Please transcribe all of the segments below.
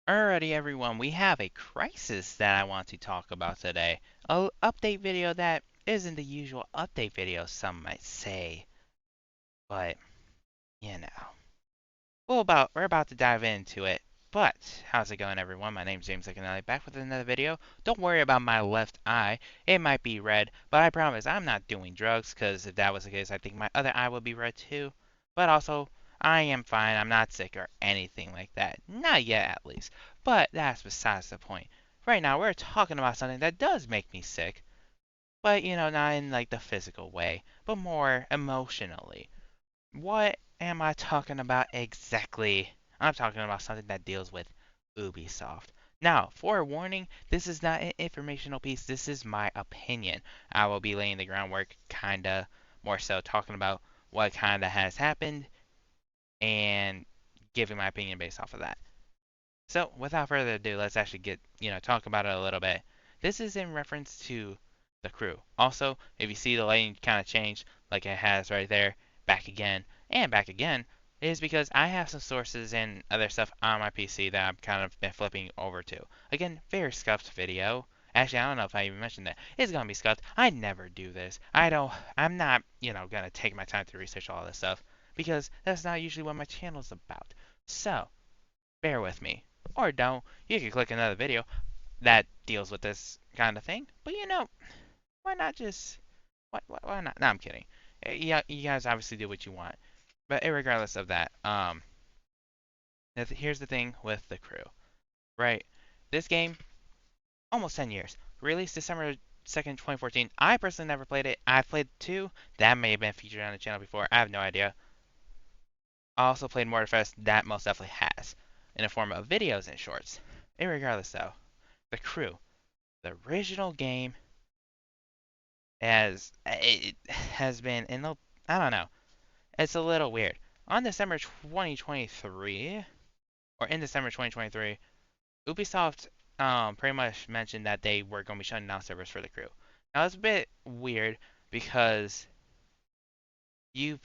Alrighty, everyone, we have a crisis that I want to talk about today. A update video that isn't the usual update video, some might say, but you know, we're about to dive into it. But how's it going, everyone? My name's James Akinelli, back with another video. Don't worry about my left eye; it might be red, but I promise I'm not doing drugs. Cause if that was the case, I think my other eye would be red too. But also, I am fine. I'm not sick or anything like that. Not yet, at least. But that's besides the point. Right now, we're talking about something that does make me sick, but not in like the physical way, but more emotionally. What am I talking about exactly? I'm talking about something that deals with Ubisoft. Now, for a warning, this is not an informational piece, this is my opinion. I will be laying the groundwork, kinda, more so talking about what kinda has happened and giving my opinion based off of that. So, without further ado, let's actually talk about it a little bit. This is in reference to the crew. Also, if you see the lighting kind of change, like it has right there, back again, is because I have some sources and other stuff on my PC that I'm kind of been flipping over to. Again, very scuffed video. Actually, I don't know if I even mentioned that. It's gonna be scuffed. I never do this. I'm not, gonna take my time to research all this stuff because that's not usually what my channel's about. So, bear with me. Or don't. You can click another video that deals with this kind of thing. But why not just why not? No, I'm kidding. Yeah, you guys obviously do what you want. But regardless of that, here's the thing with the crew, right? This game, almost 10 years, released December 2nd, 2014. I personally never played it. I've played 2. That may have been featured on the channel before. I have no idea. I also played Mortarfest. That most definitely has, in the form of videos and shorts. Regardless, though, the crew, the original game has been in the I don't know. It's a little weird. On December 2023, or in December 2023, Ubisoft pretty much mentioned that they were going to be shutting down servers for the crew. Now it's a bit weird because you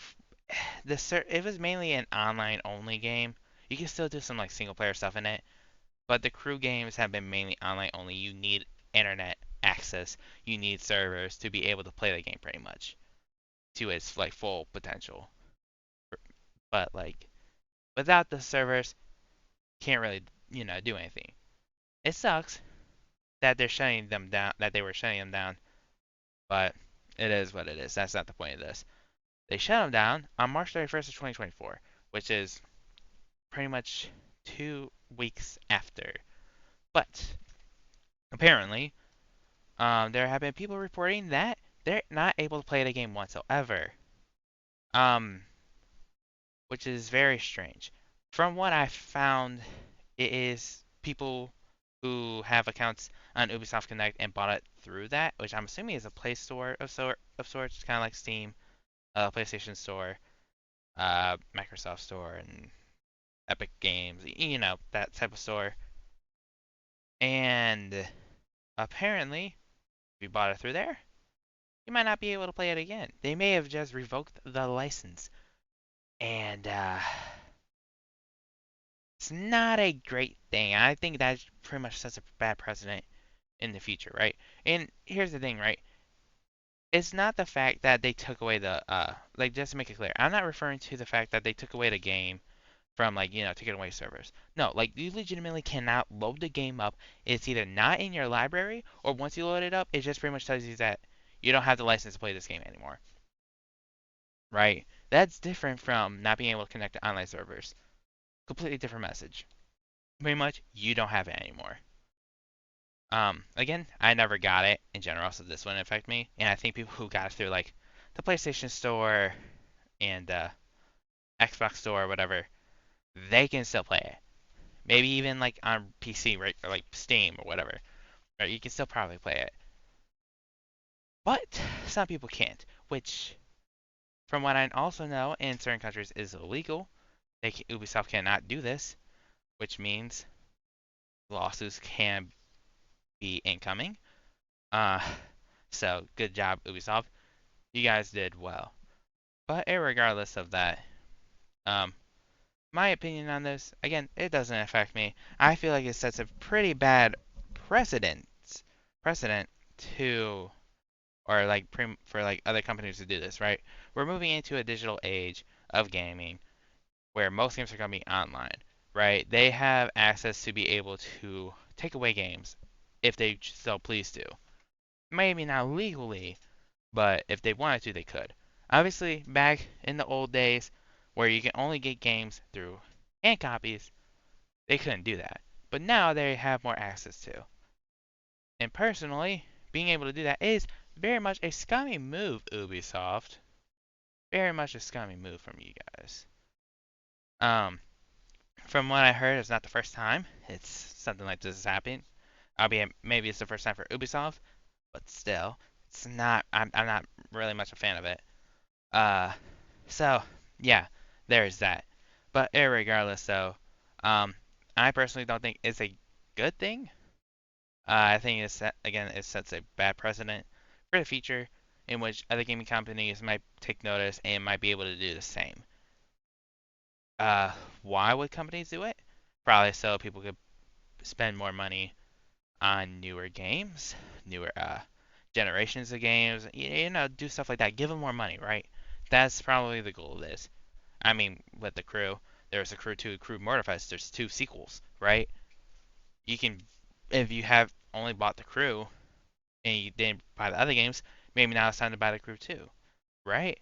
it was mainly an online only game. You can still do some like single player stuff in it, but the crew games have been mainly online only. You need internet access. You need servers to be able to play the game pretty much to its like full potential. But like without the servers, can't really do anything. It sucks that they're shutting them down. That they were shutting them down, but it is what it is. That's not the point of this. They shut them down on March 31st of 2024, which is pretty much 2 weeks after. But apparently, there have been people reporting that they're not able to play the game whatsoever. Um, which is very strange. From what I found, it is people who have accounts on Ubisoft Connect and bought it through that, which I'm assuming is a Play Store of sorts, kind of like Steam, PlayStation Store, Microsoft Store, and Epic Games, that type of store. And apparently, if you bought it through there, you might not be able to play it again. They may have just revoked the license, and it's not a great thing. I think that pretty much sets a bad precedent in the future, right? And here's the thing, right? It's not the fact that they took away the like just to make it clear, I'm not referring to the fact that they took away the game from like, taking away servers. No, like you legitimately cannot load the game up. It's either not in your library or once you load it up, it just pretty much tells you that you don't have the license to play this game anymore. Right? That's different from not being able to connect to online servers. Completely different message. Pretty much, you don't have it anymore. Again, I never got it in general, so this wouldn't affect me. And I think people who got it through like the PlayStation Store and Xbox Store or whatever, they can still play it. Maybe even like on PC, right, or like Steam or whatever, right? You can still probably play it. But some people can't, which, from what I also know, in certain countries is illegal. Ubisoft cannot do this, which means lawsuits can be incoming. Uh, so good job, Ubisoft. You guys did well. But regardless of that, um, my opinion on this, again, it doesn't affect me. I feel like it sets a pretty bad precedent precedent to or like for like other companies to do this, right? We're moving into a digital age of gaming where most games are going to be online, right? They have access to be able to take away games if they so please to. Maybe not legally, but if they wanted to, they could. Obviously, back in the old days where you can only get games through hand copies, they couldn't do that. But now they have more access to. And personally, being able to do that is very much a scummy move, Ubisoft. Very much a scummy move from you guys. Um, from what I heard, it's not the first time it's something like this is happening. Albeit maybe it's the first time for Ubisoft, but still, it's not. I'm not really much a fan of it. Uh, so yeah, there's that. But irregardless, though, um, I personally don't think it's a good thing. I think again it sets a bad precedent for the future in which other gaming companies might take notice and might be able to do the same. Uh, why would companies do it? Probably so people could spend more money on newer games, newer generations of games. You know, do stuff like that. Give them more money, right? That's probably the goal of this. I mean, with the Crew, there's a Crew 2, Crew Mortifest. There's two sequels, right? You can, if you have only bought the Crew and you didn't buy the other games, maybe now it's time to buy the Crew 2, right?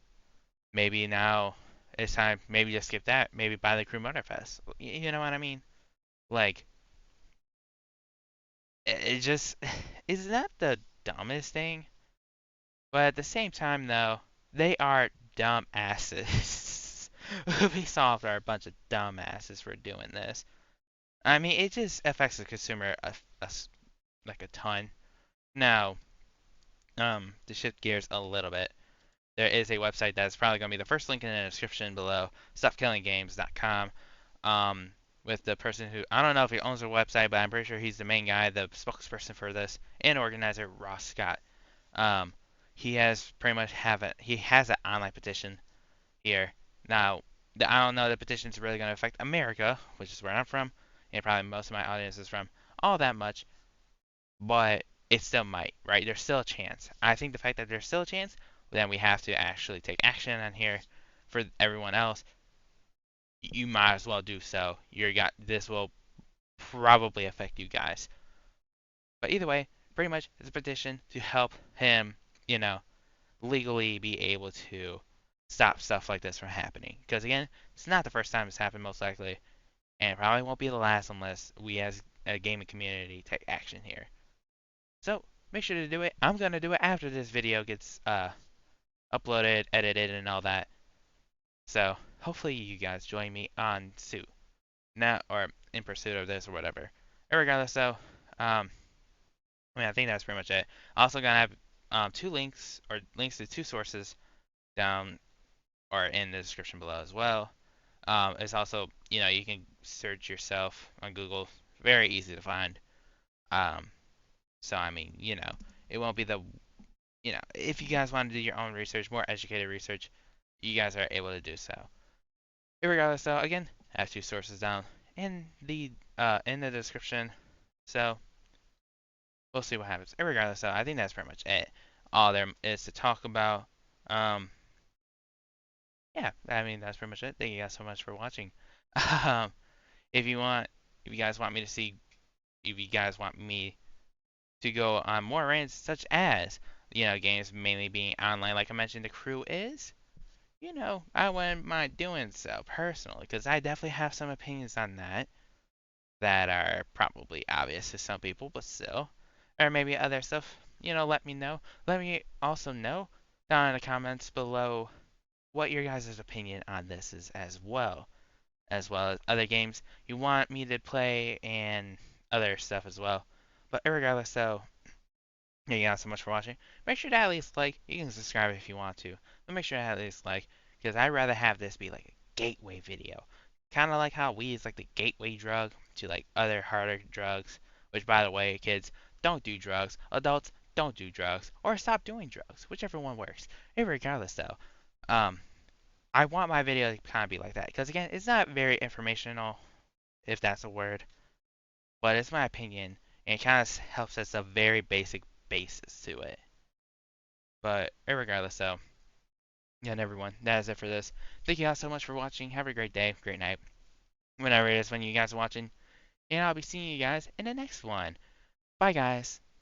Maybe now it's time, maybe just skip that. Maybe buy the Crew Motorfest. You know what I mean? Like, it just, is that the dumbest thing? But at the same time, though, they are dumb asses. Ubisoft are a bunch of dumbasses for doing this. I mean, it just affects the consumer like a ton. Now, to shift gears a little bit, there is a website that's probably going to be the first link in the description below, stuffkillinggames.com. Um, with the person who I don't know if he owns the website, but I'm pretty sure he's the main guy, the spokesperson for this, and organizer Ross Scott. Um, he has pretty much he has an online petition here. Now, I don't know the petition's really going to affect America, which is where I'm from, and probably most of my audience is from, all that much, but it still might, right? There's still a chance. I think the fact that there's still a chance, then we have to actually take action on here for everyone else. You might as well do so. This will probably affect you guys. But either way, pretty much it's a petition to help him, you know, legally be able to stop stuff like this from happening. Because again, it's not the first time it's happened, most likely, and it probably won't be the last unless we as a gaming community take action here. So make sure to do it. I'm gonna do it after this video gets uploaded, edited, and all that. So hopefully you guys join me on suit now or in pursuit of this or whatever. Regardless, though, I think that's pretty much it. Also gonna have two links or links to two sources down or in the description below as well. It's also, you can search yourself on Google. Very easy to find. Um, so, I mean, it won't be if you guys want to do your own research, more educated research, you guys are able to do so. Regardless, though, again, I have two sources down in the description. So, we'll see what happens. Regardless, though, I think that's pretty much it. All there is to talk about. Um, yeah, I mean, that's pretty much it. Thank you guys so much for watching. Um, if you want, if you guys want me to see, if you guys want me to go on more rants, such as, games mainly being online, like I mentioned, the Crew is, I wouldn't mind doing so personally, because I definitely have some opinions on that are probably obvious to some people, but still, or maybe other stuff. Let me know. Let me also know down in the comments below what your guys' opinion on this is as well as other games you want me to play and other stuff as well. But regardless, though, thank you guys so much for watching. Make sure to at least like. You can subscribe if you want to, but make sure to at least like, because I'd rather have this be like a gateway video. Kind of like how weed is like the gateway drug to like other harder drugs. Which, by the way, kids, don't do drugs. Adults, don't do drugs, or stop doing drugs. Whichever one works. Regardless, though, um, I want my video to kind of be like that because again, it's not very informational, if that's a word, but it's my opinion, and it kind of helps us a very basic basis to it. But regardless, though, yeah, and everyone, that is it for this. Thank you guys so much for watching. Have a great day, great night, whenever it is when you guys are watching, and I'll be seeing you guys in the next one. Bye, guys.